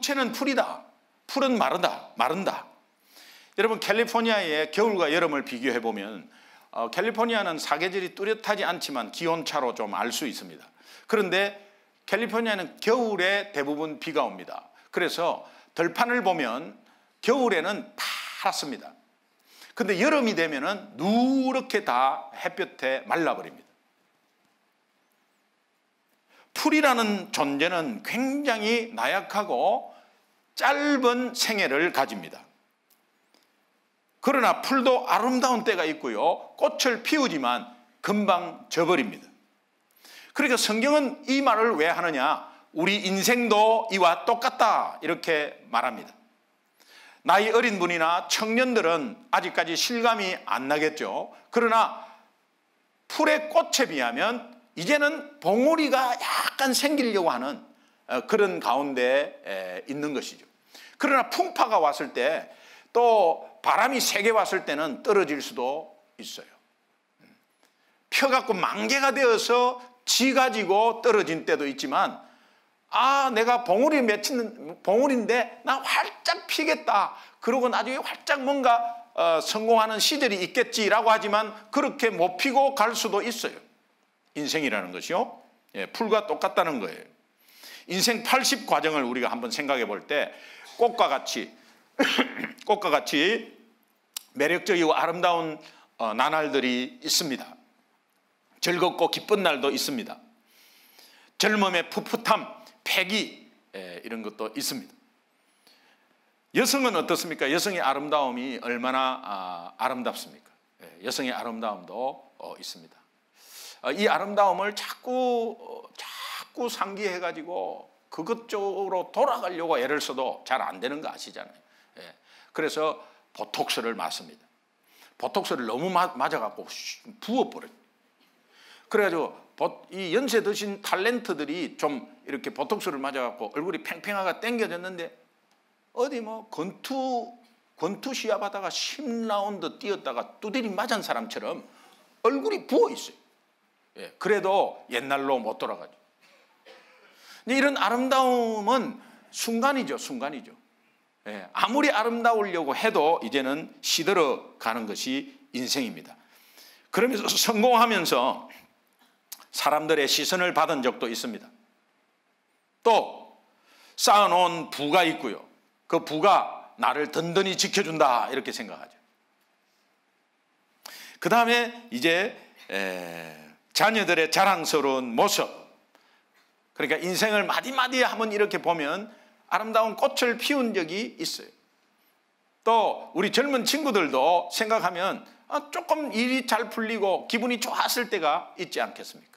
육체는 풀이다, 풀은 마른다. 여러분, 캘리포니아의 겨울과 여름을 비교해 보면 캘리포니아는 사계절이 뚜렷하지 않지만 기온차로 좀 알 수 있습니다. 그런데 캘리포니아는 겨울에 대부분 비가 옵니다. 그래서 들판을 보면 겨울에는 파랗습니다. 근데 여름이 되면은 누렇게 다 햇볕에 말라버립니다. 풀이라는 존재는 굉장히 나약하고 짧은 생애를 가집니다. 그러나 풀도 아름다운 때가 있고요, 꽃을 피우지만 금방 져버립니다. 그러니까 성경은 이 말을 왜 하느냐, 우리 인생도 이와 똑같다 이렇게 말합니다. 나이 어린 분이나 청년들은 아직까지 실감이 안 나겠죠. 그러나 풀의 꽃에 비하면 이제는 봉우리가 약간 생기려고 하는 그런 가운데 있는 것이죠. 그러나 풍파가 왔을 때, 또 바람이 세게 왔을 때는 떨어질 수도 있어요. 펴갖고 만개가 되어서 지 가지고 떨어진 때도 있지만, 내가 봉우리 맺히는 봉우리인데 나 활짝 피겠다, 그러고 나중에 활짝 뭔가 성공하는 시절이 있겠지라고 하지만 그렇게 못 피고 갈 수도 있어요. 인생이라는 것이요, 풀과 똑같다는 거예요. 인생 80 과정을 우리가 한번 생각해 볼 때 꽃과 같이 매력적이고 아름다운 나날들이 있습니다. 즐겁고 기쁜 날도 있습니다. 젊음의 풋풋함, 패기, 이런 것도 있습니다. 여성은 어떻습니까? 여성의 아름다움이 얼마나 아름답습니까? 여성의 아름다움도 있습니다. 이 아름다움을 자꾸 상기해가지고 그것 쪽으로 돌아가려고 애를 써도 잘 안 되는 거 아시잖아요. 그래서 보톡스를 맞습니다. 보톡스를 너무 맞아갖고 부어버려요. 그래가지고 이 연세 드신 탤런트들이 좀 이렇게 보톡스를 맞아갖고 얼굴이 팽팽하게 당겨졌는데, 어디 뭐 권투 시합하다가 10라운드 뛰었다가 두드리 맞은 사람처럼 얼굴이 부어 있어요. 그래도 옛날로 못 돌아가죠. 근데 이런 아름다움은 순간이죠. 아무리 아름다우려고 해도 이제는 시들어 가는 것이 인생입니다. 그러면서 성공하면서 사람들의 시선을 받은 적도 있습니다. 또 쌓아놓은 부가 있고요, 그 부가 나를 든든히 지켜준다 이렇게 생각하죠. 그 다음에 이제 자녀들의 자랑스러운 모습, 그러니까 인생을 마디마디 한번 이렇게 보면 아름다운 꽃을 피운 적이 있어요. 또 우리 젊은 친구들도 생각하면 조금 일이 잘 풀리고 기분이 좋았을 때가 있지 않겠습니까?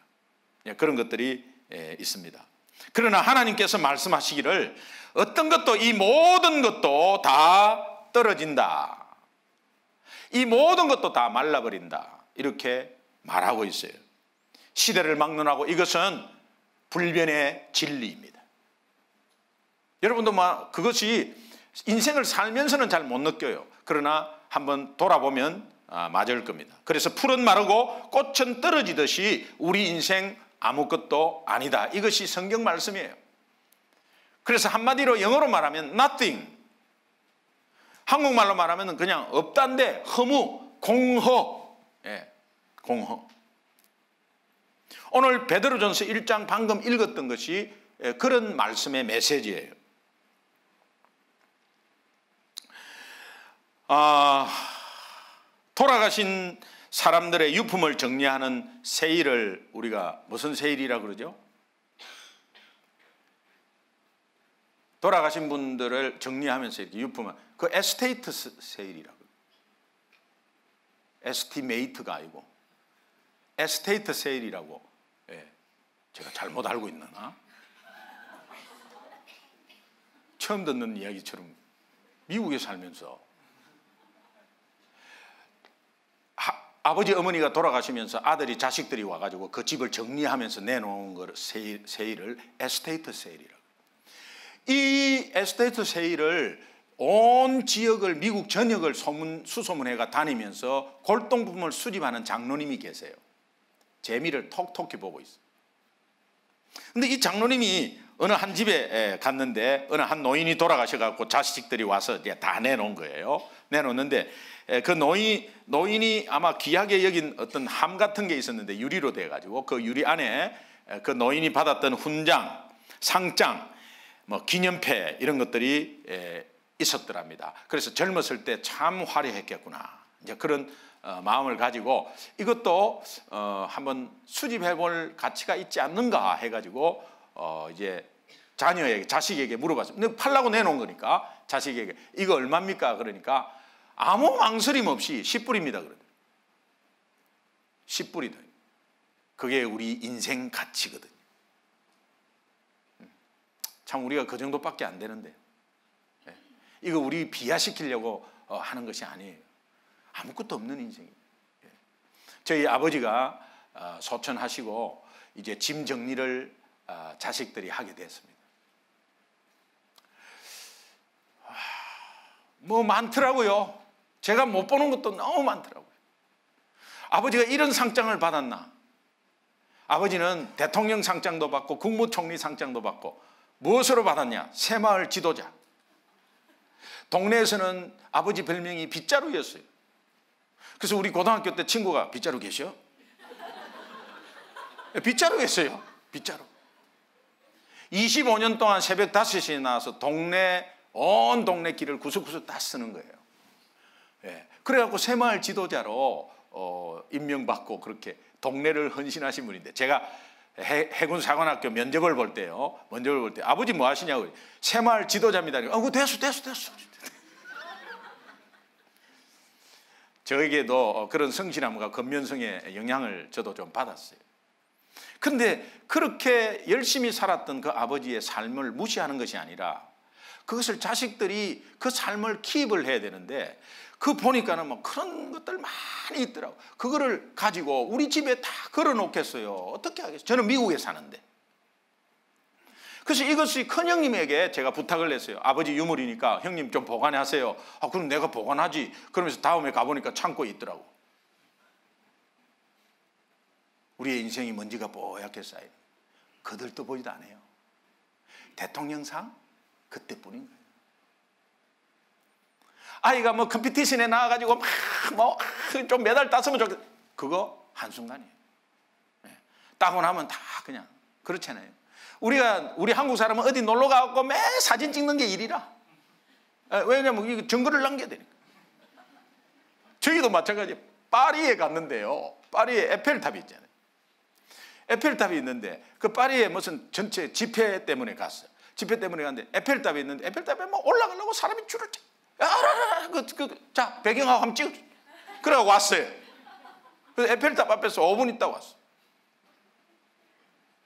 그런 것들이 있습니다. 그러나 하나님께서 말씀하시기를 어떤 것도, 이 모든 것도 다 떨어진다, 이 모든 것도 다 말라버린다 이렇게 말하고 있어요. 시대를 막론하고 이것은 불변의 진리입니다. 여러분도 그것이 인생을 살면서는 잘 못 느껴요. 그러나 한번 돌아보면 맞을 겁니다. 그래서 풀은 마르고 꽃은 떨어지듯이 우리 인생 아무것도 아니다, 이것이 성경 말씀이에요. 그래서 한마디로 영어로 말하면 nothing, 한국말로 말하면 그냥 없단데 허무, 공허. 공허. 오늘 베드로전서 1장 방금 읽었던 것이 그런 말씀의 메시지예요. 돌아가신 사람들의 유품을 정리하는 세일을 우리가 무슨 세일이라 그러죠? 돌아가신 분들을 정리하면서 이렇게 유품을, 그 에스테이트 세일이라고. 에스티메이트가 아니고 에스테이트 세일이라고. 제가 잘못 알고 있나? 처음 듣는 이야기처럼 미국에 살면서 아버지 어머니가 돌아가시면서 아들이 자식들이 와가지고 그 집을 정리하면서 내놓은 걸 세일을 에스테이트 세일이라고. 이 에스테이트 세일을 온 지역을, 미국 전역을 수소문해가 다니면서 골동품을 수집하는 장로님이 계세요. 재미를 톡톡히 보고 있어요. 근데 이 장로님이 어느 한 집에 갔는데 어느 한 노인이 돌아가셔갖고 자식들이 와서 이제 다 내놓은 거예요. 내놓는데 그 노인이 아마 귀하게 여긴 어떤 함 같은 게 있었는데 유리로 돼가지고 그 유리 안에 그 노인이 받았던 훈장, 상장, 뭐 기념패 이런 것들이 있었더랍니다. 그래서 젊었을 때 참 화려했겠구나. 이제 그런 마음을 가지고 이것도 한번 수집해볼 가치가 있지 않는가 해가지고 이제 자식에게 물어봤습니다. 팔라고 내놓은 거니까 자식에게 이거 얼마입니까? 그러니까 아무 망설임 없이 10불입니다. 그러더라고요. 10불이다. 그게 우리 인생 가치거든요. 참 우리가 그 정도밖에 안 되는데 이거 우리 비하시키려고 하는 것이 아니에요. 아무것도 없는 인생이에요. 저희 아버지가 소천하시고 이제 짐 정리를 자식들이 하게 됐습니다. 뭐 많더라고요. 제가 못 보는 것도 너무 많더라고요. 아버지가 이런 상장을 받았나? 아버지는 대통령 상장도 받고 국무총리 상장도 받고 무엇으로 받았냐? 새마을 지도자. 동네에서는 아버지 별명이 빗자루였어요. 그래서 우리 고등학교 때 친구가 빗자루 계셔? 빗자루였어요. 빗자루. 25년 동안 새벽 5시에 나와서 온 동네 길을 구석구석 다 쓰는 거예요. 그래갖고 새마을 지도자로 임명받고 그렇게 동네를 헌신하신 분인데 제가 해군 사관학교 면접을 볼 때 아버지 뭐 하시냐고 새마을 지도자입니다. 그거 됐어. 저에게도 그런 성실함과 건면성의 영향을 저도 좀 받았어요. 그런데 그렇게 열심히 살았던 그 아버지의 삶을 무시하는 것이 아니라 그것을 자식들이 그 삶을 킵을 해야 되는데 그 보니까는 뭐 그런 것들 많이 있더라고. 그거를 가지고 우리 집에 다 걸어 놓겠어요. 어떻게 하겠어요? 저는 미국에 사는데. 그래서 이것이 큰형님에게 제가 부탁을 했어요. 아버지 유물이니까 형님 좀 보관하세요. 그럼 내가 보관하지. 그러면서 다음에 가보니까 창고에 있더라고. 우리의 인생이 먼지가 뽀얗게 쌓이는 그들도 보지도 않아요. 대통령상 그때뿐인 거예요. 아이가 뭐 컴피티션에 나와가지고 막 뭐 좀 메달 땄으면 좋겠어. 그거 한순간이에요. 따고 나면 다 그냥 그렇잖아요. 우리 한국 사람은 어디 놀러 가고 매 사진 찍는 게 일이라. 왜냐면 이거 증거를 남겨야 되니까. 저희도 마찬가지예요. 파리에 갔는데요. 파리에 에펠탑이 있잖아요. 에펠탑이 있는데 그 파리에 무슨 전체 집회 때문에 갔어요. 집회 때문에 갔는데 에펠탑이 있는데 에펠탑에 뭐 올라가려고 사람이 줄을 짜. 자 배경하고 한번 찍어. 그래서 왔어요. 그래서 에펠탑 앞에서 5분 있다 왔어.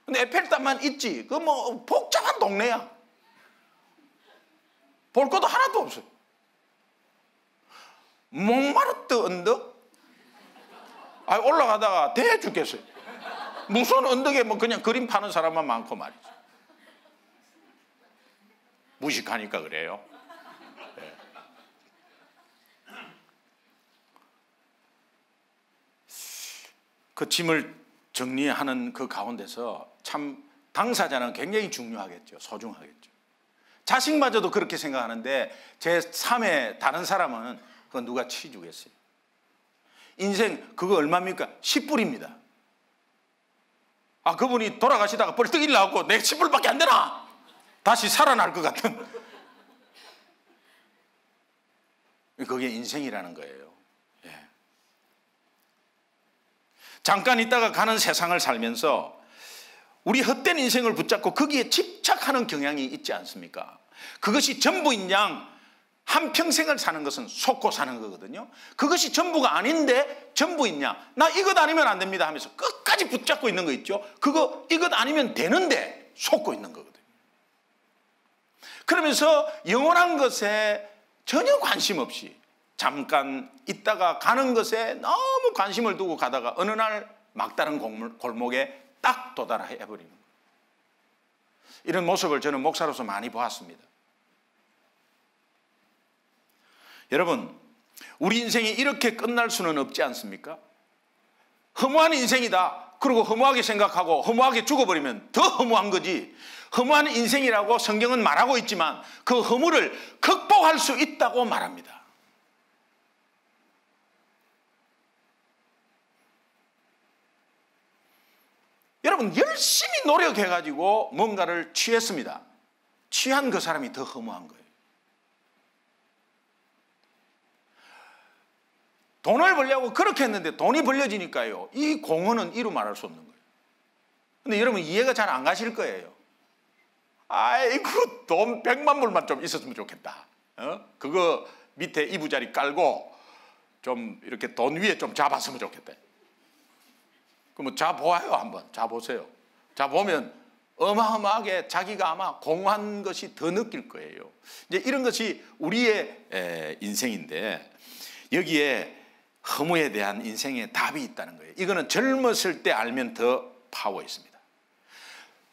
근데 에펠탑만 있지. 그 뭐 복잡한 동네야. 볼 것도 하나도 없어요. 몽마르트 언덕? 올라가다가 대 죽겠어요. 무슨 언덕에 뭐 그냥 그림 파는 사람만 많고 말이죠. 무식하니까 그래요. 네. 그 짐을 정리하는 그 가운데서 참 당사자는 굉장히 중요하겠죠. 소중하겠죠. 자식마저도 그렇게 생각하는데 제 삶에 다른 사람은 그거 누가 치주겠어요. 인생 그거 얼마입니까? 10불입니다. 그분이 돌아가시다가 벌떡 일어나고 내 10불밖에 안 되나? 다시 살아날 것 같은. 그게 인생이라는 거예요. 예. 잠깐 있다가 가는 세상을 살면서 우리 헛된 인생을 붙잡고 거기에 집착하는 경향이 있지 않습니까? 그것이 전부인 양 한평생을 사는 것은 속고 사는 거거든요. 그것이 전부가 아닌데 전부인 양 나 이것 아니면 안 됩니다 하면서 끝까지 붙잡고 있는 거 있죠. 이것 아니면 되는데 속고 있는 거거든요. 그러면서 영원한 것에 전혀 관심 없이 잠깐 있다가 가는 것에 너무 관심을 두고 가다가 어느 날 막다른 골목에 딱 도달해 버리는 거예요. 이런 모습을 저는 목사로서 많이 보았습니다. 여러분, 우리 인생이 이렇게 끝날 수는 없지 않습니까? 허무한 인생이다. 그리고 허무하게 생각하고 허무하게 죽어버리면 더 허무한 거지. 허무한 인생이라고 성경은 말하고 있지만 그 허무를 극복할 수 있다고 말합니다. 여러분, 열심히 노력해가지고 뭔가를 취했습니다. 취한 그 사람이 더 허무한 거예요. 돈을 벌려고 그렇게 했는데 돈이 벌려지니까요, 이 공헌은 이루 말할 수 없는 거예요. 근데 여러분, 이해가 잘 안 가실 거예요. 아이고, 돈 100만 불만 좀 있었으면 좋겠다. 그거 밑에 이부자리 깔고 좀 이렇게 돈 위에 좀 잡았으면 좋겠다. 그럼 자보아요. 한번 자보세요. 자보면 어마어마하게 자기가 아마 공헌한 것이 더 느낄 거예요. 이제 이런 것이 우리의 인생인데, 여기에 허무에 대한 인생의 답이 있다는 거예요. 이거는 젊었을 때 알면 더 파워 있습니다.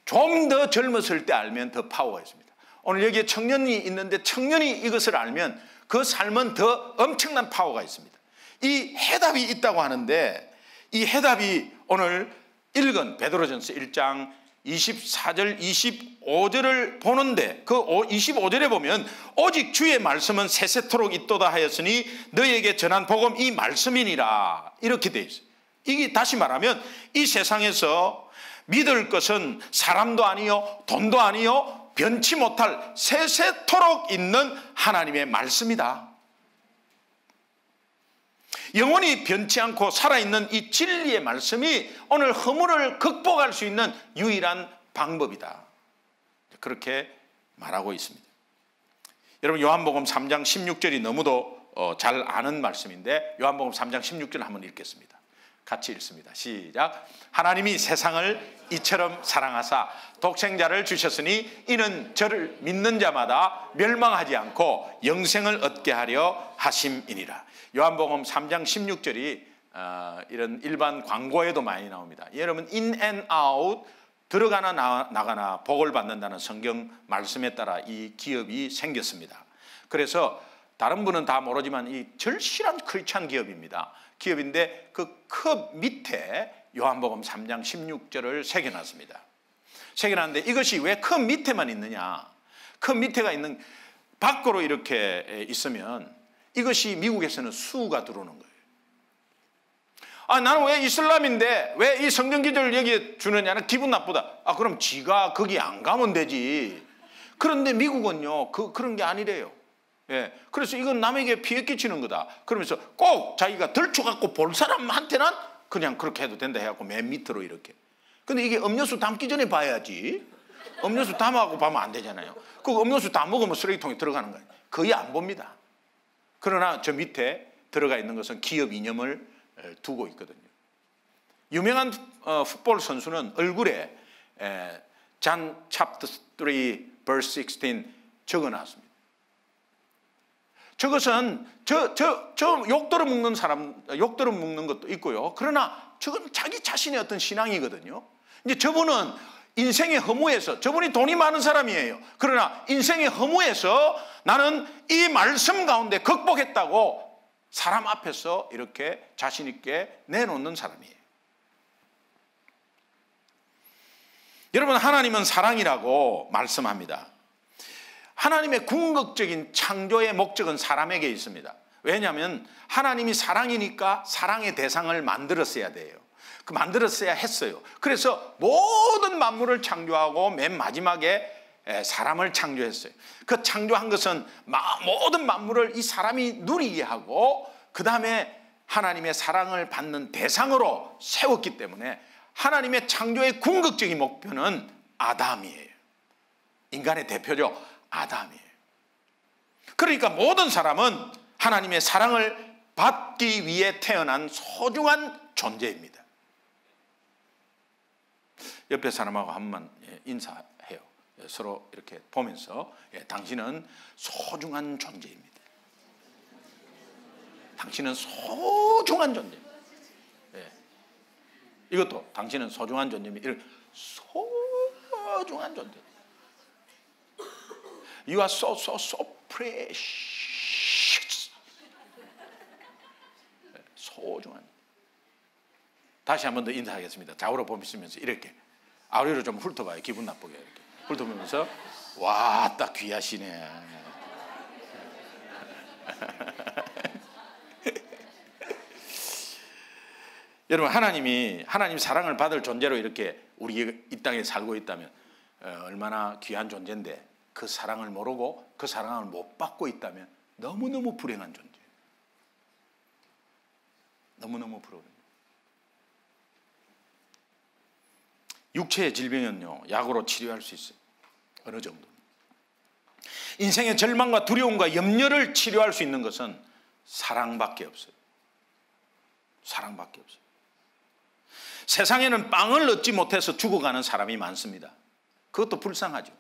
좀 더 젊었을 때 알면 더 파워가 있습니다. 오늘 여기에 청년이 있는데 청년이 이것을 알면 그 삶은 더 엄청난 파워가 있습니다. 이 해답이 있다고 하는데, 이 해답이 오늘 읽은 베드로전서 1장 24절 25절을 보는데, 그 25절에 보면 오직 주의 말씀은 세세토록 있도다 하였으니 너희에게 전한 복음 이 말씀이니라, 이렇게 되어 있어요. 이게 다시 말하면 이 세상에서 믿을 것은 사람도 아니요 돈도 아니요 변치 못할 세세토록 있는 하나님의 말씀이다. 영원히 변치 않고 살아있는 이 진리의 말씀이 오늘 허물을 극복할 수 있는 유일한 방법이다. 그렇게 말하고 있습니다. 여러분, 요한복음 3장 16절이 너무도 잘 아는 말씀인데, 요한복음 3장 16절 한번 읽겠습니다. 같이 읽습니다. 시작. 하나님이 세상을 이처럼 사랑하사 독생자를 주셨으니 이는 저를 믿는 자마다 멸망하지 않고 영생을 얻게 하려 하심이니라. 요한복음 3장 16절이 이런 일반 광고에도 많이 나옵니다. 여러분, in and out, 들어가나 나가나 복을 받는다는 성경 말씀에 따라 이 기업이 생겼습니다. 그래서 다른 분은 다 모르지만 이 절실한 크리스찬 기업입니다. 기업인데 그 컵 밑에 요한복음 3장 16절을 새겨놨습니다. 새겨놨는데 이것이 왜 컵 밑에만 있느냐? 컵 밑에가 있는, 밖으로 이렇게 있으면 이것이 미국에서는 수가 들어오는 거예요. 나는 왜 이슬람인데 왜 이 성경 기절을 여기에 주느냐는 기분 나쁘다. 그럼 지가 거기 안 가면 되지. 그런데 미국은요, 그런 게 아니래요. 예, 그래서 이건 남에게 피해 끼치는 거다. 그러면서 꼭 자기가 들춰갖고 볼 사람한테는 그냥 그렇게 해도 된다 해갖고 맨 밑으로 이렇게. 근데 이게 음료수 담기 전에 봐야지. 음료수 담아갖고 보면 안 되잖아요. 그 음료수 다 먹으면 쓰레기통에 들어가는 거예요. 거의 안 봅니다. 그러나 저 밑에 들어가 있는 것은 기업 이념을 두고 있거든요. 유명한 풋볼 선수는 얼굴에 John chapter 3 verse 16 적어놨습니다. 저것은 저 욕들어 먹는 사람, 욕들어 먹는 것도 있고요. 그러나 저건 자기 자신의 어떤 신앙이거든요. 이제 저분은 인생의 허무에서, 저분이 돈이 많은 사람이에요. 그러나 인생의 허무에서 나는 이 말씀 가운데 극복했다고 사람 앞에서 이렇게 자신 있게 내놓는 사람이에요. 여러분, 하나님은 사랑이라고 말씀합니다. 하나님의 궁극적인 창조의 목적은 사람에게 있습니다. 왜냐하면 하나님이 사랑이니까 사랑의 대상을 만들었어야 돼요. 만들었어야 했어요. 그래서 모든 만물을 창조하고 맨 마지막에 사람을 창조했어요. 그 창조한 것은 모든 만물을 이 사람이 누리게 하고 그 다음에 하나님의 사랑을 받는 대상으로 세웠기 때문에 하나님의 창조의 궁극적인 목표는 아담이에요. 인간의 대표죠. 아담이에요. 그러니까 모든 사람은 하나님의 사랑을 받기 위해 태어난 소중한 존재입니다. 옆에 사람하고 한 번만 인사해요. 서로 이렇게 보면서, 당신은 소중한 존재입니다. 당신은 소중한 존재입니다. 이것도 당신은 소중한 존재입니다. 소중한 존재. You are so precious. 소중한. 다시 한 번 더 인사하겠습니다. 좌우로 보시면서 이렇게 아래로 좀 훑어봐요. 기분 나쁘게 이렇게 훑어보면서 와, 딱 귀하시네. 여러분, 하나님 사랑을 받을 존재로 이렇게 우리 이 땅에 살고 있다면 얼마나 귀한 존재인데, 그 사랑을 모르고 그 사랑을 못 받고 있다면 너무너무 불행한 존재예요. 너무너무 불행해요. 육체의 질병은요, 약으로 치료할 수 있어요. 어느 정도. 인생의 절망과 두려움과 염려를 치료할 수 있는 것은 사랑밖에 없어요. 사랑밖에 없어요. 세상에는 빵을 얻지 못해서 죽어가는 사람이 많습니다. 그것도 불쌍하죠.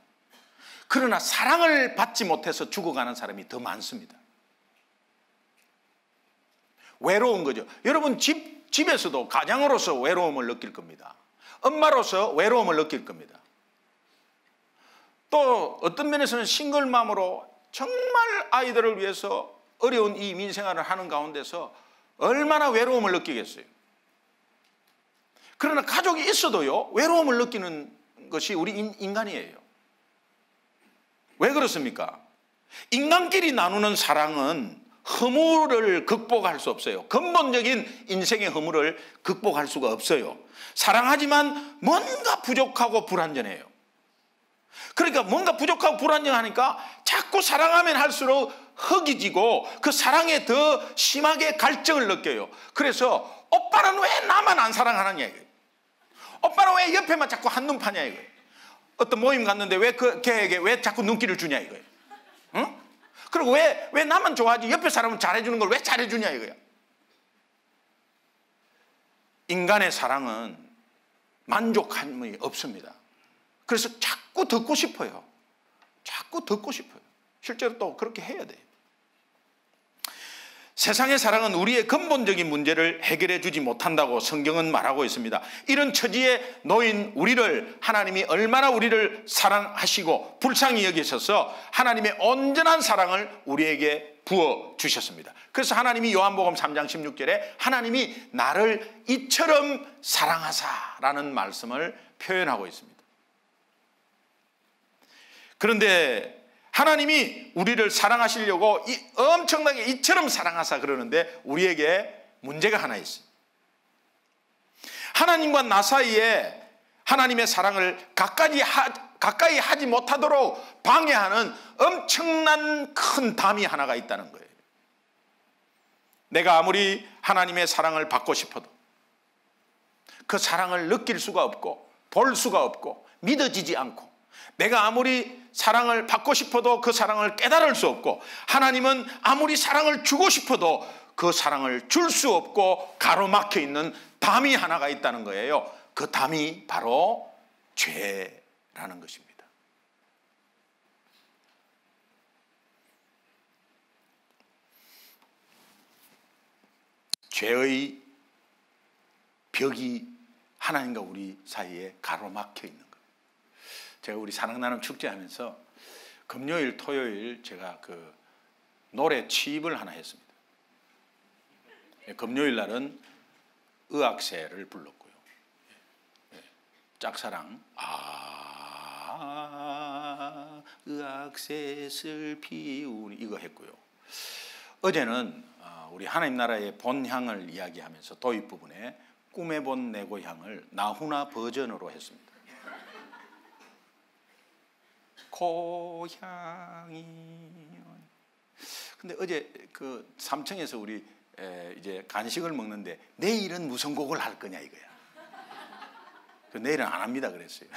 그러나 사랑을 받지 못해서 죽어가는 사람이 더 많습니다. 외로운 거죠. 여러분 집에서도 가장으로서 외로움을 느낄 겁니다. 엄마로서 외로움을 느낄 겁니다. 또 어떤 면에서는 싱글맘으로 정말 아이들을 위해서 어려운 이 민생활을 하는 가운데서 얼마나 외로움을 느끼겠어요. 그러나 가족이 있어도요, 외로움을 느끼는 것이 우리 인간이에요. 왜 그렇습니까? 인간끼리 나누는 사랑은 허물을 극복할 수 없어요. 근본적인 인생의 허물을 극복할 수가 없어요. 사랑하지만 뭔가 부족하고 불완전해요. 그러니까 뭔가 부족하고 불완전하니까 자꾸 사랑하면 할수록 허기지고 그 사랑에 더 심하게 갈증을 느껴요. 그래서 오빠는 왜 나만 안 사랑하느냐 이거예요. 오빠는 왜 옆에만 자꾸 한눈 파냐 이거예요. 어떤 모임 갔는데 왜 그 걔에게 왜 자꾸 눈길을 주냐 이거예요. 응? 그리고 왜 나만 좋아하지 옆에 사람은 잘해주는 걸 왜 잘해주냐 이거야. 인간의 사랑은 만족함이 없습니다. 그래서 자꾸 듣고 싶어요. 자꾸 듣고 싶어요. 실제로 또 그렇게 해야 돼요. 세상의 사랑은 우리의 근본적인 문제를 해결해 주지 못한다고 성경은 말하고 있습니다. 이런 처지에 놓인 우리를 하나님이 얼마나 우리를 사랑하시고 불쌍히 여기셔서 하나님의 온전한 사랑을 우리에게 부어주셨습니다. 그래서 하나님이 요한복음 3장 16절에 하나님이 나를 이처럼 사랑하사라는 말씀을 표현하고 있습니다. 그런데 하나님이 우리를 사랑하시려고 엄청나게 이처럼 사랑하사 그러는데 우리에게 문제가 하나 있어요. 하나님과 나 사이에 하나님의 사랑을 가까이 하지 못하도록 방해하는 엄청난 큰 담이 하나가 있다는 거예요. 내가 아무리 하나님의 사랑을 받고 싶어도 그 사랑을 느낄 수가 없고 볼 수가 없고 믿어지지 않고, 내가 아무리 사랑을 받고 싶어도 그 사랑을 깨달을 수 없고, 하나님은 아무리 사랑을 주고 싶어도 그 사랑을 줄 수 없고 가로막혀 있는 담이 하나가 있다는 거예요. 그 담이 바로 죄라는 것입니다. 죄의 벽이 하나님과 우리 사이에 가로막혀 있는 거예요. 제가 우리 사랑나눔 축제하면서 금요일, 토요일 제가 그 노래 취입을 하나 했습니다. 금요일 날은 의학세를 불렀고요. 짝사랑 의학세 슬피 우니 이거 했고요. 어제는 우리 하나님 나라의 본향을 이야기하면서 도입 부분에 꿈에 본 내 고향을 나훈아 버전으로 했습니다. 고향이. 근데 어제 그 3층에서 우리 이제 간식을 먹는데 내일은 무슨 곡을 할 거냐 이거야. 내일은 안 합니다 그랬어요.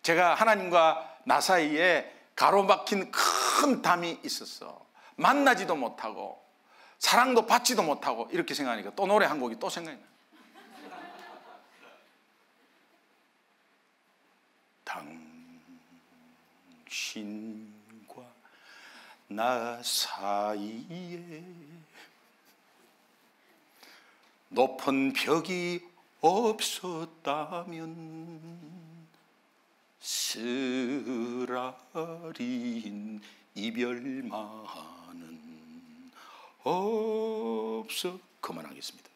제가 하나님과 나 사이에 가로막힌 큰 담이 있었어. 만나지도 못하고 사랑도 받지도 못하고 이렇게 생각하니까 또 노래 한 곡이 또 생각이 나요. 당신과 나 사이에 높은 벽이 없었다면 쓰라린 이별만은 없었겠네. 그만하겠습니다.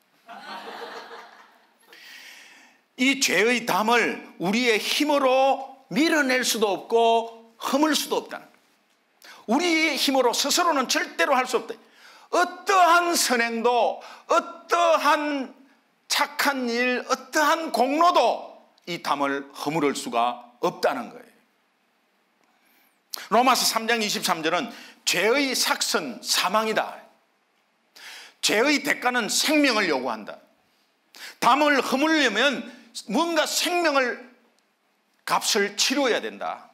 이 죄의 담을 우리의 힘으로 밀어낼 수도 없고 허물 수도 없다는 거예요. 우리의 힘으로 스스로는 절대로 할 수 없다. 어떠한 선행도, 어떠한 착한 일, 어떠한 공로도 이 담을 허물을 수가 없다는 거예요. 로마서 3장 23절은 죄의 삭은 사망이다. 죄의 대가는 생명을 요구한다. 담을 허물려면 뭔가 생명을 값을 치러야 된다.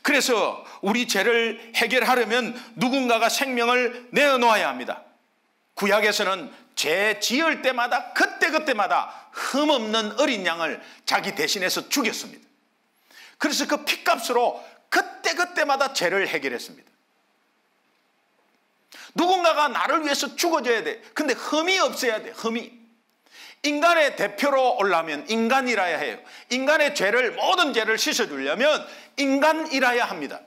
그래서 우리 죄를 해결하려면 누군가가 생명을 내어놓아야 합니다. 구약에서는 죄 지을 때마다 그때마다 흠없는 어린 양을 자기 대신해서 죽였습니다. 그래서 그 핏값으로 그때마다 죄를 해결했습니다. 누군가가 나를 위해서 죽어줘야 돼. 근데 흠이 없어야 돼. 흠이. 인간의 대표로 오려면 인간이라야 해요. 인간의 죄를, 모든 죄를 씻어주려면 인간이라야 합니다.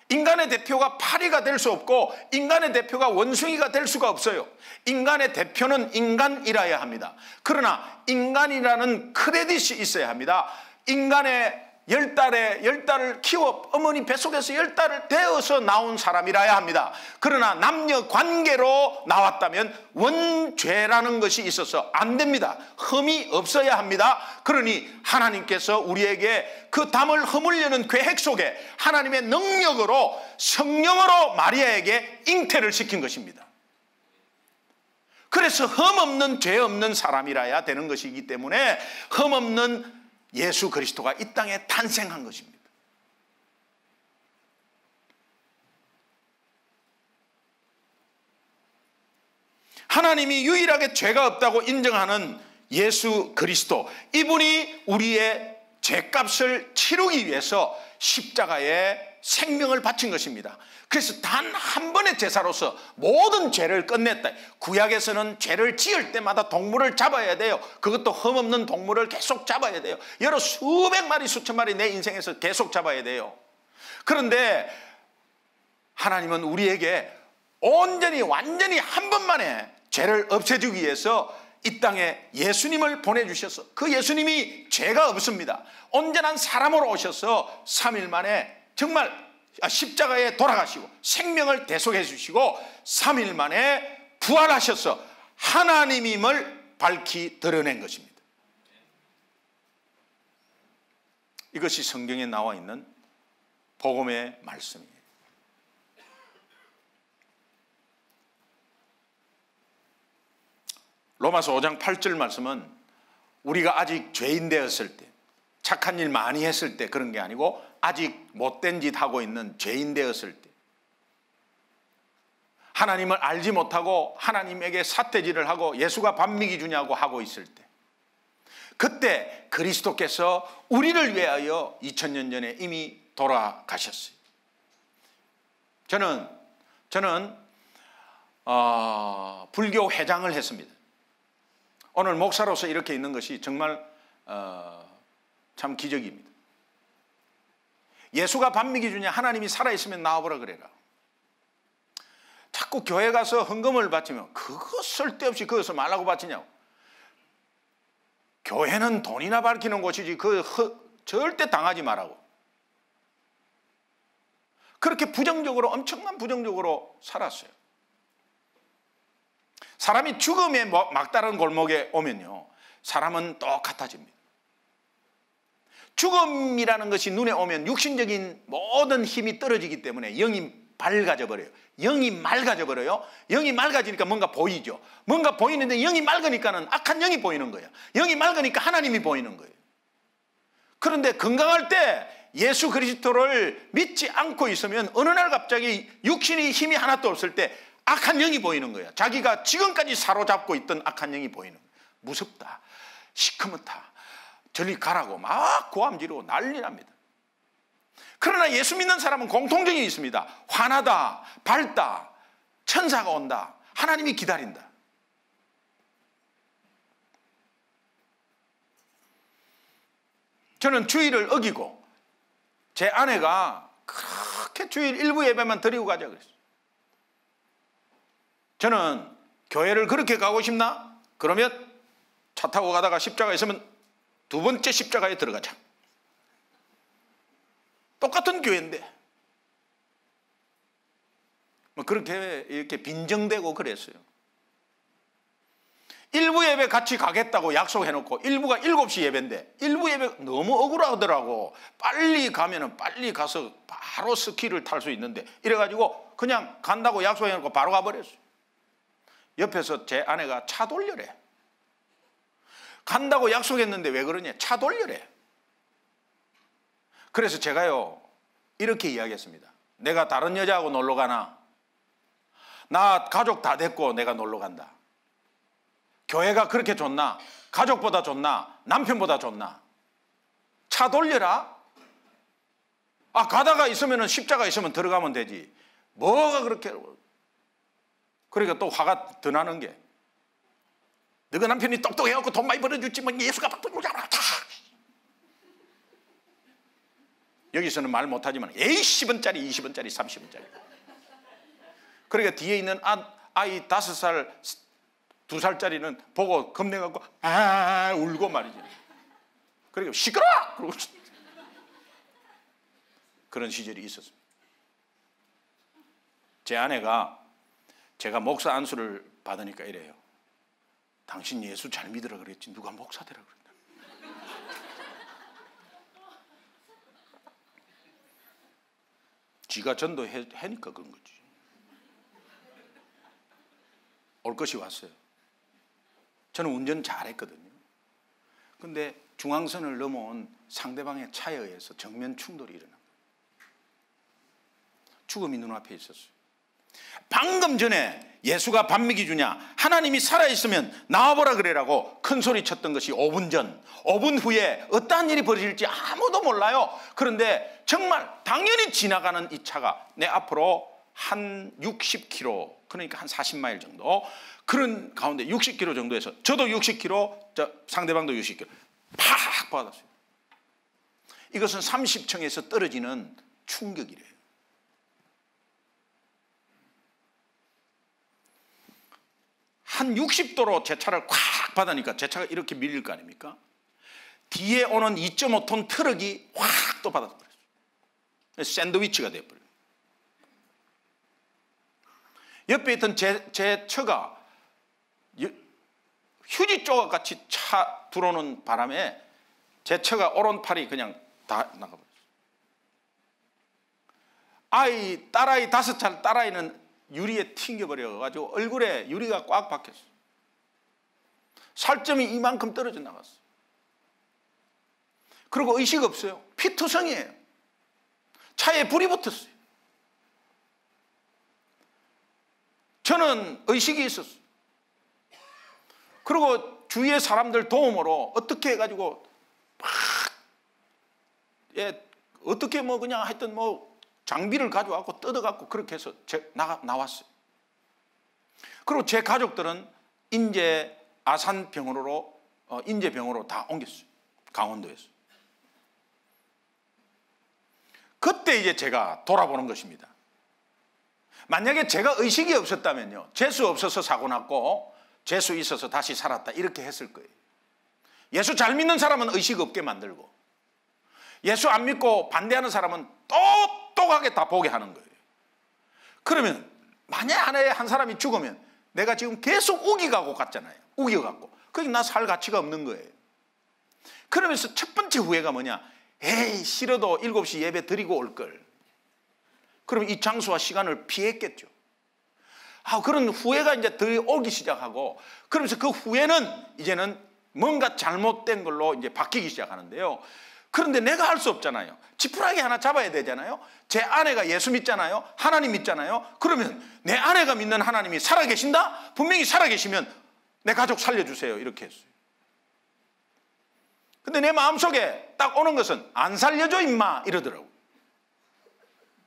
인간의 대표가 파리가 될 수 없고 인간의 대표가 원숭이가 될 수가 없어요. 인간의 대표는 인간이라야 합니다. 그러나 인간이라는 크레딧이 있어야 합니다. 인간의 10달을 키워 어머니 뱃속에서 10달을 되어서 나온 사람이라야 합니다. 그러나 남녀 관계로 나왔다면 원죄라는 것이 있어서 안 됩니다. 흠이 없어야 합니다. 그러니 하나님께서 우리에게 그 담을 허물려는 계획 속에 하나님의 능력으로 성령으로 마리아에게 잉태를 시킨 것입니다. 그래서 흠 없는 죄 없는 사람이라야 되는 것이기 때문에 흠 없는 예수 그리스도가 이 땅에 탄생한 것입니다. 하나님이 유일하게 죄가 없다고 인정하는 예수 그리스도, 이분이 우리의 죄값을 치르기 위해서 십자가에 생명을 바친 것입니다. 그래서 단 한 번의 제사로서 모든 죄를 끝냈다. 구약에서는 죄를 지을 때마다 동물을 잡아야 돼요. 그것도 흠없는 동물을 계속 잡아야 돼요. 여러 수백 마리 수천 마리 내 인생에서 계속 잡아야 돼요. 그런데 하나님은 우리에게 온전히 완전히 한 번만에 죄를 없애주기 위해서 이 땅에 예수님을 보내주셔서, 그 예수님이 죄가 없습니다. 온전한 사람으로 오셔서 3일 만에 정말 십자가에 돌아가시고 생명을 대속해 주시고 3일 만에 부활하셔서 하나님임을 밝히 드러낸 것입니다. 이것이 성경에 나와 있는 복음의 말씀이에요. 로마서 5장 8절 말씀은 우리가 아직 죄인 되었을 때, 착한 일 많이 했을 때 그런 게 아니고 아직 못된 짓 하고 있는 죄인 되었을 때, 하나님을 알지 못하고 하나님에게 삿대질을 하고 예수가 반미기 주냐고 하고 있을 때, 그때 그리스도께서 우리를 위하여 2000년 전에 이미 돌아가셨어요. 저는 불교 회장을 했습니다. 오늘 목사로서 이렇게 있는 것이 정말 참 기적입니다. 예수가 반미기 주냐, 하나님이 살아있으면 나와보라 그래라. 자꾸 교회 가서 헌금을 바치면 그거 쓸데없이 그것을 말라고 바치냐고. 교회는 돈이나 밝히는 곳이지 절대 당하지 말라고. 그렇게 부정적으로, 엄청난 부정적으로 살았어요. 사람이 죽음에 막다른 골목에 오면요, 사람은 똑같아집니다. 죽음이라는 것이 눈에 오면 육신적인 모든 힘이 떨어지기 때문에 영이 밝아져 버려요. 영이 맑아져 버려요. 영이 맑아지니까 뭔가 보이죠. 뭔가 보이는데 영이 맑으니까는 악한 영이 보이는 거예요. 영이 맑으니까 하나님이 보이는 거예요. 그런데 건강할 때 예수 그리스도를 믿지 않고 있으면 어느 날 갑자기 육신의 힘이 하나도 없을 때 악한 영이 보이는 거예요. 자기가 지금까지 사로잡고 있던 악한 영이 보이는 거예요. 무섭다, 시커멓다, 저리 가라고 막 고함 지르고 난리 납니다. 그러나 예수 믿는 사람은 공통점이 있습니다. 환하다, 밝다, 천사가 온다, 하나님이 기다린다. 저는 주일을 어기고 제 아내가 그렇게 주일 일부 예배만 드리고 가자 그랬어요. 저는 교회를 그렇게 가고 싶나? 그러면 차 타고 가다가 십자가 있으면 두 번째 십자가에 들어가자. 똑같은 교회인데 뭐 그렇게 이렇게 빈정대고 그랬어요. 일부 예배 같이 가겠다고 약속해놓고 일부가 7시 예배인데 일부 예배 너무 억울하더라고. 빨리 가면은 빨리 가서 바로 스키를 탈 수 있는데 이래가지고 그냥 간다고 약속해놓고 바로 가버렸어요. 옆에서 제 아내가 차 돌려래. 간다고 약속했는데 왜 그러냐? 차 돌려래. 그래서 제가요 이렇게 이야기했습니다. 내가 다른 여자하고 놀러 가나? 나 가족 다 됐고 내가 놀러 간다. 교회가 그렇게 좋나? 가족보다 좋나? 남편보다 좋나? 차 돌려라? 아, 가다가 있으면 십자가 있으면 들어가면 되지. 뭐가 그렇게. 그러니까 또 화가 더 나는 게, 너가 남편이 똑똑해갖고 돈 많이 벌어줬지만 예수가 막 돌려라. 여기서는 말 못하지만 에이 10원짜리 20원짜리 30원짜리. 그러니까 뒤에 있는 아이 5살 2살짜리는 보고 겁내갖고 울고 말이지. 그러니까 시끄러워! 그러고 그런 시절이 있었습니다. 제 아내가 제가 목사 안수를 받으니까 이래요. 당신 예수 잘 믿으라 그랬지 누가 목사 되라 그랬나? 지가 전도하니까 그런 거지. 올 것이 왔어요. 저는 운전 잘했거든요. 근데 중앙선을 넘어온 상대방의 차에 의해서 정면 충돌이 일어납니다. 죽음이 눈앞에 있었어요. 방금 전에 예수가 밥 먹이 주냐, 하나님이 살아있으면 나와보라 그래라고 큰 소리 쳤던 것이 5분 전, 5분 후에 어떠한 일이 벌어질지 아무도 몰라요. 그런데 정말 당연히 지나가는 이 차가 내 앞으로 한 60km, 그러니까 한 40마일 정도, 그런 가운데 60km 정도에서 저도 60km, 상대방도 60km 팍 받았어요. 이것은 30층에서 떨어지는 충격이래요. 한 60도로 제 차를 콱 받으니까 제 차가 이렇게 밀릴 거 아닙니까? 뒤에 오는 2.5톤 트럭이 확 또 받아버렸어요. 샌드위치가 돼버려요. 옆에 있던 제 처가 휴지 조각같이 차 들어오는 바람에 제 처가 오른팔이 그냥 다 나가버렸어요. 딸아이 5살 딸아이는 유리에 튕겨버려가지고 얼굴에 유리가 꽉 박혔어요. 살점이 이만큼 떨어져 나갔어요. 그리고 의식 없어요. 피투성이에요. 차에 불이 붙었어요. 저는 의식이 있었어요. 그리고 주위의 사람들 도움으로 어떻게 해가지고 막 어떻게 뭐 그냥 하여튼 뭐 장비를 가져와갖고 뜯어갖고 그렇게 해서 나왔어요. 그리고 제 가족들은 인제 아산병원으로 인제병원으로 다 옮겼어요. 강원도에서. 그때 이제 제가 돌아보는 것입니다. 만약에 제가 의식이 없었다면요, 재수 없어서 사고 났고 재수 있어서 다시 살았다 이렇게 했을 거예요. 예수 잘 믿는 사람은 의식 없게 만들고, 예수 안 믿고 반대하는 사람은 똑똑하게 다 보게 하는 거예요. 그러면 만약 하나에 한 사람이 죽으면 내가 지금 계속 우기가고 갔잖아요. 우겨갖고. 그게 나 살 가치가 없는 거예요. 그러면서 첫 번째 후회가 뭐냐? 에이, 싫어도 7시 예배 드리고 올 걸. 그럼 이 장소와 시간을 피했겠죠. 그런 후회가 이제 더 오기 시작하고, 그러면서 그 후회는 이제는 뭔가 잘못된 걸로 이제 바뀌기 시작하는데요. 그런데 내가 할 수 없잖아요. 지푸라기 하나 잡아야 되잖아요. 제 아내가 예수 믿잖아요. 하나님 믿잖아요. 그러면 내 아내가 믿는 하나님이 살아계신다? 분명히 살아계시면 내 가족 살려주세요. 이렇게 했어요. 근데 내 마음속에 딱 오는 것은 안 살려줘 임마 이러더라고요.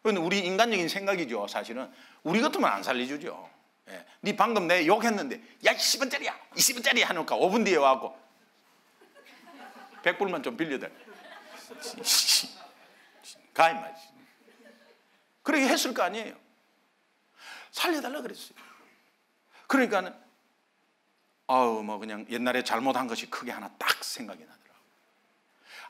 그건 우리 인간적인 생각이죠. 사실은 우리 같으면 안 살려주죠. 예. 네 방금 내 욕했는데 야 10원짜리야 20원짜리 하니까 5분 뒤에 와갖고 100불만 좀 빌려달. 가 임마. 그렇게 했을 거 아니에요. 살려달라 그랬어요. 그러니까는 뭐 그냥 옛날에 잘못한 것이 크게 하나 딱 생각이 나더라고요.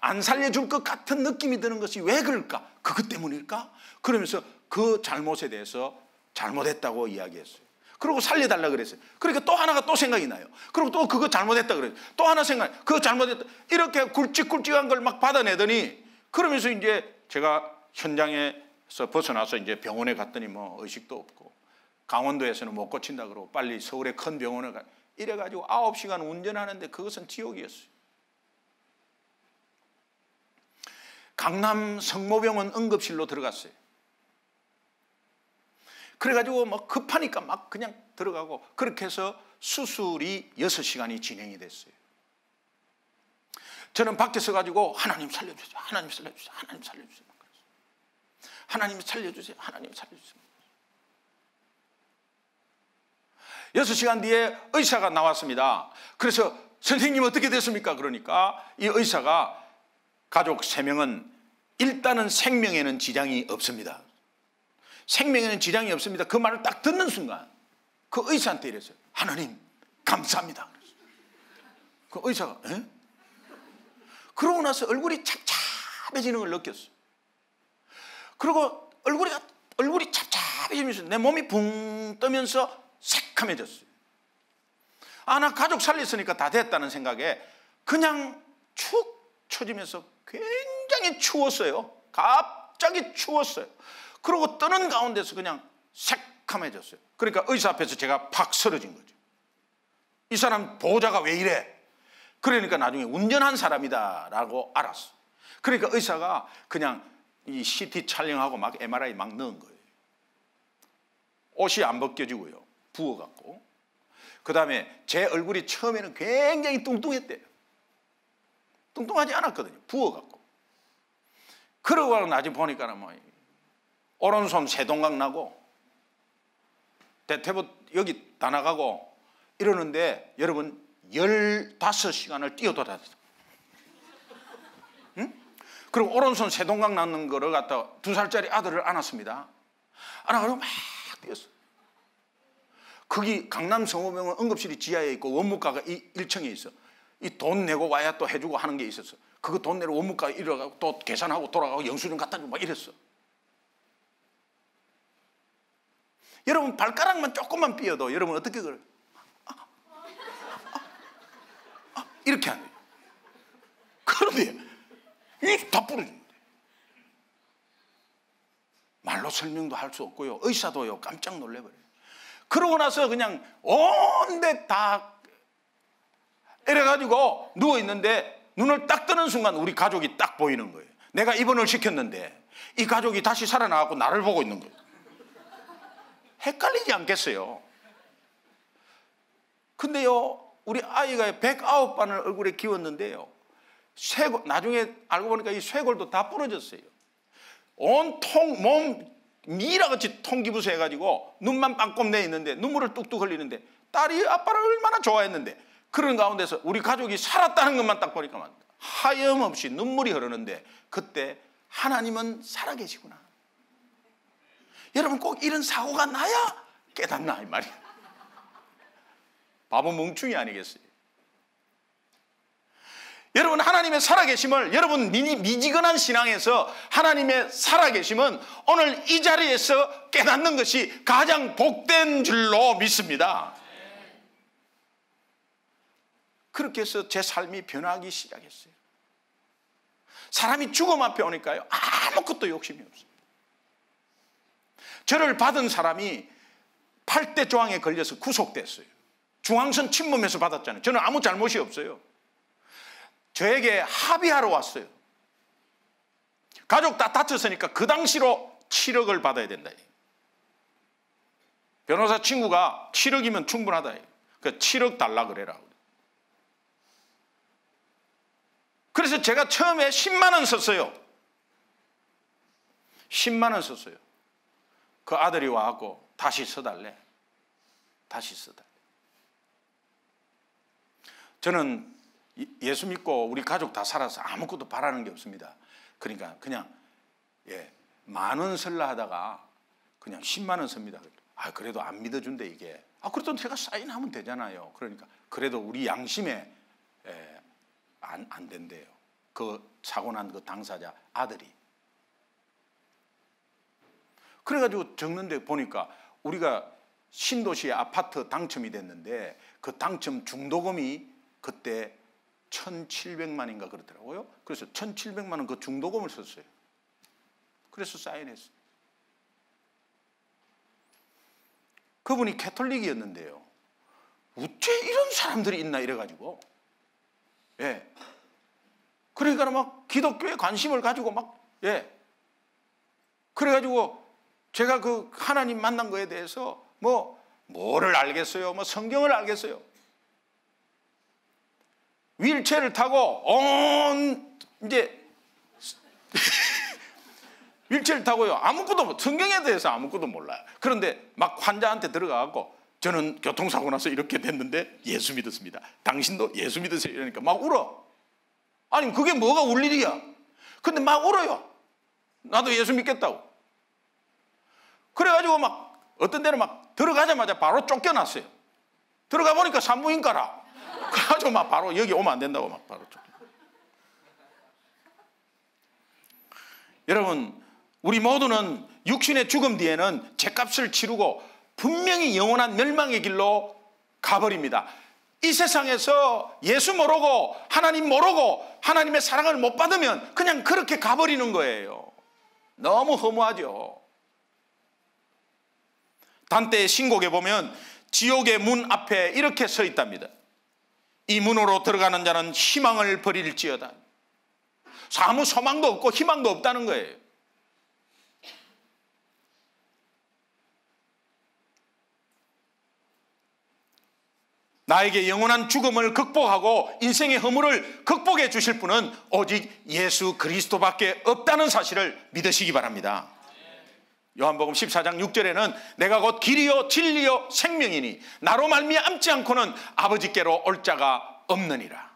안 살려줄 것 같은 느낌이 드는 것이 왜 그럴까? 그것 때문일까? 그러면서 그 잘못에 대해서 잘못했다고 이야기했어요. 그리고 살려달라 그랬어요. 그러니까 또 하나가 또 생각이 나요. 그리고 또 그거 잘못했다 그래요. 또 하나 생각, 그거 잘못했다. 이렇게 굵직굵직한 걸 막 받아내더니, 그러면서 이제 제가 현장에서 벗어나서 이제 병원에 갔더니 뭐 의식도 없고, 강원도에서는 못 고친다 그러고 빨리 서울의 큰 병원에 가. 이래가지고 9시간 운전하는데 그것은 지옥이었어요. 강남 성모병원 응급실로 들어갔어요. 그래가지고 뭐 급하니까 막 그냥 들어가고, 그렇게 해서 수술이 6시간이 진행이 됐어요. 저는 밖에 서가지고 하나님 살려주세요, 하나님 살려주세요, 하나님 살려주세요, 하나님 살려주세요, 하나님 살려주세요. 6시간 뒤에 의사가 나왔습니다. 그래서 선생님 어떻게 됐습니까? 그러니까 이 의사가 가족 3명은 일단은 생명에는 지장이 없습니다. 생명에는 지장이 없습니다. 그 말을 딱 듣는 순간 그 의사한테 이랬어요. 하나님 감사합니다. 그 의사가 에? 그러고 나서 얼굴이 찹찹해지는 걸 느꼈어요. 그리고 얼굴이 찹찹해지면서 내 몸이 붕 뜨면서 새카매졌어요. 나 가족 살렸으니까 다 됐다는 생각에 그냥 축 처지면서 굉장히 추웠어요. 갑자기 추웠어요. 그러고 뜨는 가운데서 그냥 새카매졌어요. 그러니까 의사 앞에서 제가 팍 쓰러진 거죠. 이 사람 보호자가 왜 이래? 그러니까 나중에 운전한 사람이다라고 알았어. 그러니까 의사가 그냥 이 CT 촬영하고 막 MRI 막 넣은 거예요. 옷이 안 벗겨지고요. 부어갖고. 그 다음에 제 얼굴이 처음에는 굉장히 뚱뚱했대요. 뚱뚱하지 않았거든요. 부어갖고. 그러고 나중에 보니까 뭐 오른손 세동각 나고 대퇴부 여기 다 나가고 이러는데 여러분 15시간을 뛰어돌았어요. 응? 그리고 오른손 세동각 나는 거를 갖다 2살짜리 아들을 안았습니다. 안아가지고 막 뛰었어요. 거기 강남 성모병원 응급실이 지하에 있고 원무과가 1층에 있어. 이 돈 내고 와야 또 해주고 하는 게 있었어. 그거 돈 내고 원무과 이래가고 또 계산하고 돌아가고 영수증 갖다 주고 막 이랬어. 여러분 발가락만 조금만 삐어도 여러분 어떻게 그래? 이렇게 하는 거예요. 그런데 이게 다 부러지는데 말로 설명도 할 수 없고요. 의사도요 깜짝 놀래버려요. 그러고 나서 그냥 온데 다 이래가지고 누워있는데 눈을 딱 뜨는 순간 우리 가족이 딱 보이는 거예요. 내가 입원을 시켰는데 이 가족이 다시 살아나갖고 나를 보고 있는 거예요. 헷갈리지 않겠어요? 근데요 우리 아이가 109반을 얼굴에 키웠는데요 나중에 알고 보니까 이 쇄골도 다 부러졌어요. 온통 몸 미라같이 통기부서 해가지고 눈만 빵꼼 내 있는데 눈물을 뚝뚝 흘리는데 딸이 아빠를 얼마나 좋아했는데 그런 가운데서 우리 가족이 살았다는 것만 딱 보니까 하염없이 눈물이 흐르는데 그때 하나님은 살아계시구나. 여러분 꼭 이런 사고가 나야 깨닫나 이 말이야. 바보 멍충이 아니겠어요? 여러분 하나님의 살아계심을 여러분 미지근한 신앙에서 하나님의 살아계심은 오늘 이 자리에서 깨닫는 것이 가장 복된 줄로 믿습니다. 그렇게 해서 제 삶이 변하기 시작했어요. 사람이 죽음 앞에 오니까요 아무것도 욕심이 없어요. 저를 받은 사람이 8대 조항에 걸려서 구속됐어요. 중앙선 침범해서 받았잖아요. 저는 아무 잘못이 없어요. 저에게 합의하러 왔어요. 가족 다 다쳤으니까 그 당시로 7억을 받아야 된다. 변호사 친구가 7억이면 충분하다. 그 7억 달라 그래라. 그래서 제가 처음에 10만 원 썼어요. 10만 원 썼어요. 그 아들이 와갖고 다시 써달래. 다시 써달래. 저는 예수 믿고 우리 가족 다 살아서 아무것도 바라는 게 없습니다. 그러니까 그냥 10,000원 쓸라 하다가 그냥 10만 원 씁니다. 그래도 안 믿어준대 이게. 그렇다면 제가 사인하면 되잖아요. 그러니까 그래도 우리 양심에 안 된대요. 그 사고 난 그 당사자 아들이. 그래가지고 적는데 보니까 우리가 신도시의 아파트 당첨이 됐는데 그 당첨 중도금이 그때 1,700만인가 그렇더라고요. 그래서 1,700만 원 그 중도금을 썼어요. 그래서 사인했어요. 그분이 캐톨릭이었는데요. 어째 이런 사람들이 있나 이래가지고, 예. 그러니까 막 기독교에 관심을 가지고 막, 예. 그래가지고 제가 그 하나님 만난 거에 대해서 뭐를 알겠어요? 성경을 알겠어요? 휠체어를 타고 이제 휠체어를 타고요. 아무것도 성경에 대해서 아무것도 몰라요. 그런데 막 환자한테 들어가갖고 저는 교통사고 나서 이렇게 됐는데 예수 믿었습니다. 당신도 예수 믿으세요. 이러니까 막 울어. 아니 그게 뭐가 울 일이야? 근데 막 울어요. 나도 예수 믿겠다고. 그래가지고 막 어떤 데는 막 들어가자마자 바로 쫓겨났어요. 들어가 보니까 산부인과라. 그래가지고 막 바로 여기 오면 안 된다고 막 바로 쫓겨. 여러분, 우리 모두는 육신의 죽음 뒤에는 죗값을 치르고 분명히 영원한 멸망의 길로 가버립니다. 이 세상에서 예수 모르고 하나님 모르고 하나님의 사랑을 못 받으면 그냥 그렇게 가버리는 거예요. 너무 허무하죠. 단테의 신곡에 보면 지옥의 문 앞에 이렇게 서 있답니다. 이 문으로 들어가는 자는 희망을 버릴지어다. 아무 소망도 없고 희망도 없다는 거예요. 나에게 영원한 죽음을 극복하고 인생의 허물을 극복해 주실 분은 오직 예수 그리스도밖에 없다는 사실을 믿으시기 바랍니다. 요한복음 14장 6절에는 내가 곧 길이요 진리요 생명이니 나로 말미암지 않고는 아버지께로 올 자가 없느니라.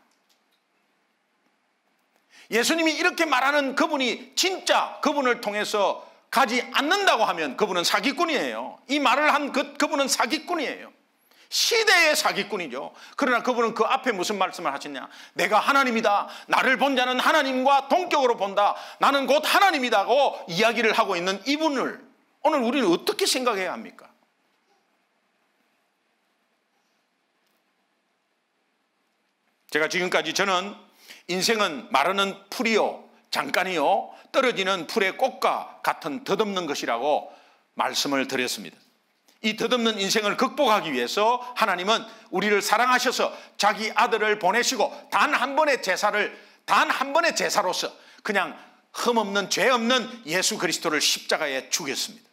예수님이 이렇게 말하는 그분이 진짜 그분을 통해서 가지 않는다고 하면 그분은 사기꾼이에요. 이 말을 한 그분은 사기꾼이에요. 시대의 사기꾼이죠. 그러나 그분은 그 앞에 무슨 말씀을 하셨냐? 내가 하나님이다. 나를 본 자는 하나님과 동격으로 본다. 나는 곧 하나님이다고 이야기를 하고 있는 이분을 오늘 우리는 어떻게 생각해야 합니까? 제가 지금까지 저는 인생은 마르는 풀이요 잠깐이요 떨어지는 풀의 꽃과 같은 덧없는 것이라고 말씀을 드렸습니다. 이 덧없는 인생을 극복하기 위해서 하나님은 우리를 사랑하셔서 자기 아들을 보내시고 단 한 번의 제사로서 그냥 흠없는 죄 없는 예수 그리스도를 십자가에 죽였습니다.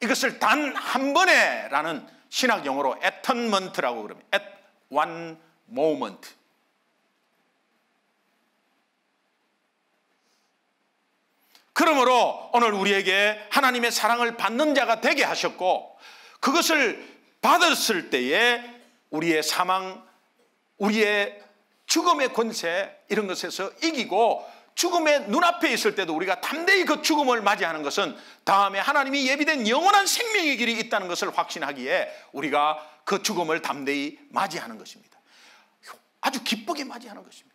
이것을 단 한 번에라는 신학 용어로 atonement라고 그럽니다. At one moment. 그러므로 오늘 우리에게 하나님의 사랑을 받는 자가 되게 하셨고 그것을 받았을 때에 우리의 사망, 우리의 죽음의 권세 이런 것에서 이기고 죽음의 눈앞에 있을 때도 우리가 담대히 그 죽음을 맞이하는 것은 다음에 하나님이 예비된 영원한 생명의 길이 있다는 것을 확신하기에 우리가 그 죽음을 담대히 맞이하는 것입니다. 아주 기쁘게 맞이하는 것입니다.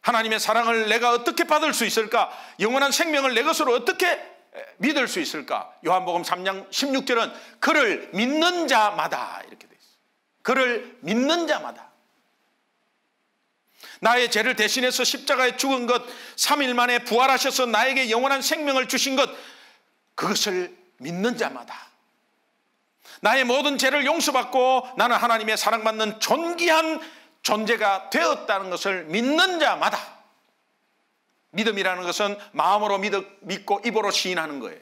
하나님의 사랑을 내가 어떻게 받을 수 있을까? 영원한 생명을 내 것으로 어떻게 믿을 수 있을까? 요한복음 3장 16절은 그를 믿는 자마다 이렇게 돼 있어요. 그를 믿는 자마다. 나의 죄를 대신해서 십자가에 죽은 것, 3일 만에 부활하셔서 나에게 영원한 생명을 주신 것, 그것을 믿는 자마다. 나의 모든 죄를 용서받고 나는 하나님의 사랑받는 존귀한 존재가 되었다는 것을 믿는 자마다. 믿음이라는 것은 마음으로 믿고 입으로 시인하는 거예요.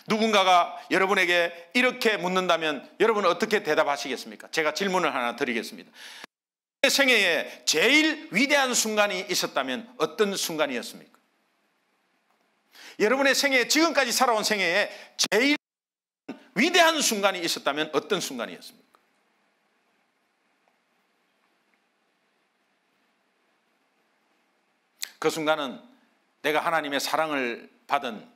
누군가가 여러분에게 이렇게 묻는다면 여러분은 어떻게 대답하시겠습니까? 제가 질문을 하나 드리겠습니다. 내 생애에 제일 위대한 순간이 있었다면 어떤 순간이었습니까? 여러분의 생애에 지금까지 살아온 생애에 제일 위대한 순간이 있었다면 어떤 순간이었습니까? 그 순간은 내가 하나님의 사랑을 받은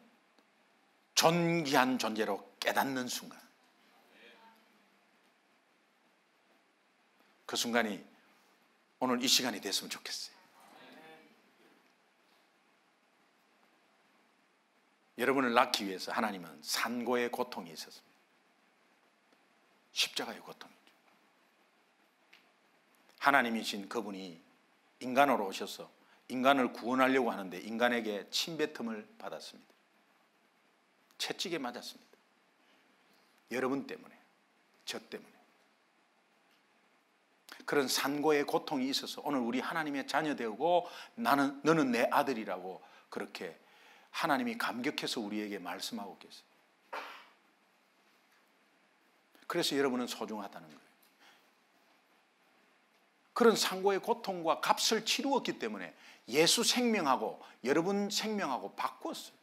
존귀한 존재로 깨닫는 순간, 그 순간이 오늘 이 시간이 됐으면 좋겠어요. 여러분을 낳기 위해서 하나님은 산고의 고통이 있었습니다. 십자가의 고통이죠. 하나님이신 그분이 인간으로 오셔서 인간을 구원하려고 하는데 인간에게 침뱉음을 받았습니다. 채찍에 맞았습니다. 여러분 때문에, 저 때문에. 그런 산고의 고통이 있어서 오늘 우리 하나님의 자녀 되고 너는 내 아들이라고 그렇게 하나님이 감격해서 우리에게 말씀하고 계세요. 그래서 여러분은 소중하다는 거예요. 그런 산고의 고통과 값을 치루었기 때문에 예수 생명하고 여러분 생명하고 바꿨어요.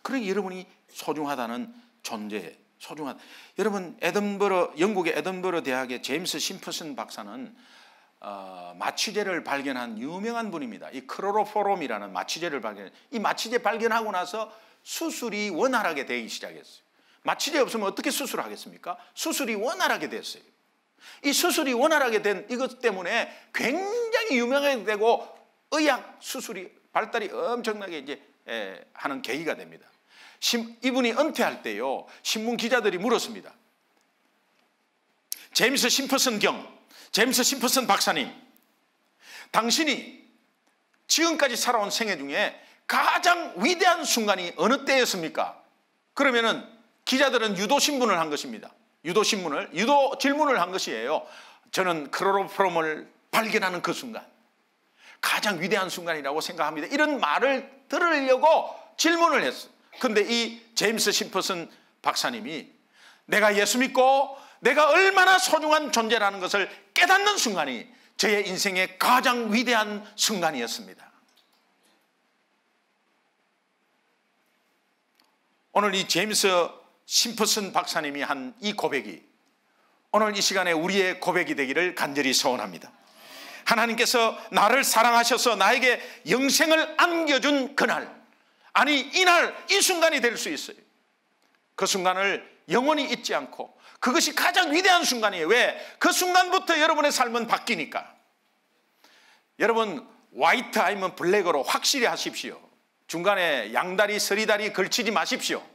그러니 여러분이 소중하다는 존재, 소중하다. 여러분, 영국의 에든버러 대학의 제임스 심퍼슨 박사는 마취제를 발견한 유명한 분입니다. 이 클로로포름이라는 마취제를 이 마취제 발견하고 나서 수술이 원활하게 되기 시작했어요. 마취제 없으면 어떻게 수술하겠습니까? 수술이 원활하게 됐어요. 이 수술이 원활하게 된 이것 때문에 굉장히 유명하게 되고 의학 수술이 발달이 엄청나게 이제 하는 계기가 됩니다. 이분이 은퇴할 때요, 신문 기자들이 물었습니다. 제임스 심퍼슨 박사님, 당신이 지금까지 살아온 생애 중에 가장 위대한 순간이 어느 때였습니까? 그러면은 기자들은 유도 질문을 한 것입니다. 유도 질문을 한 것이에요. 저는 클로로폼을 발견하는 그 순간, 가장 위대한 순간이라고 생각합니다. 이런 말을 들으려고 질문을 했어요. 근데 이 제임스 심퍼슨 박사님이 내가 예수 믿고 내가 얼마나 소중한 존재라는 것을 깨닫는 순간이 저의 인생의 가장 위대한 순간이었습니다. 오늘 이 제임스 심퍼슨 박사님이 한 이 고백이 오늘 이 시간에 우리의 고백이 되기를 간절히 소원합니다. 하나님께서 나를 사랑하셔서 나에게 영생을 안겨준 그날, 아니 이날, 이 순간이 될 수 있어요. 그 순간을 영원히 잊지 않고, 그것이 가장 위대한 순간이에요. 왜? 그 순간부터 여러분의 삶은 바뀌니까. 여러분, 화이트 아니면 블랙으로 확실히 하십시오. 중간에 양다리 서리다리 걸치지 마십시오.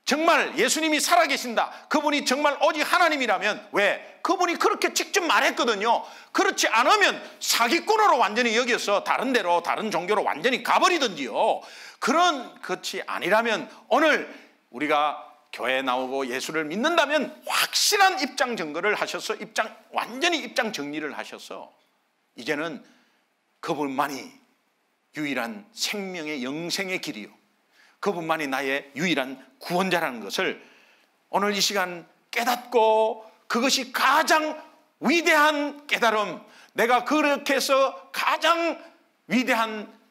정말 예수님이 살아계신다, 그분이 정말 오직 하나님이라면, 왜? 그분이 그렇게 직접 말했거든요. 그렇지 않으면 사기꾼으로 완전히 여겨서 다른 데로, 다른 종교로 완전히 가버리든지요. 그렇지 아니라면 오늘 우리가 교회에 나오고 예수를 믿는다면 확실한 입장 증거를 하셔서 완전히 입장 정리를 하셔서 이제는 그분만이 유일한 생명의 영생의 길이요, 그분만이 나의 유일한 구원자라는 것을 오늘 이 시간 깨닫고, 그것이 가장 위대한 깨달음, 내가 그렇게 해서 가장 위대한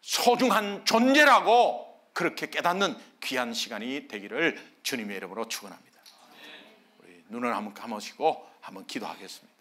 소중한 존재라고 그렇게 깨닫는 귀한 시간이 되기를 주님의 이름으로 축원합니다. 우리 눈을 한번 감으시고 한번 기도하겠습니다.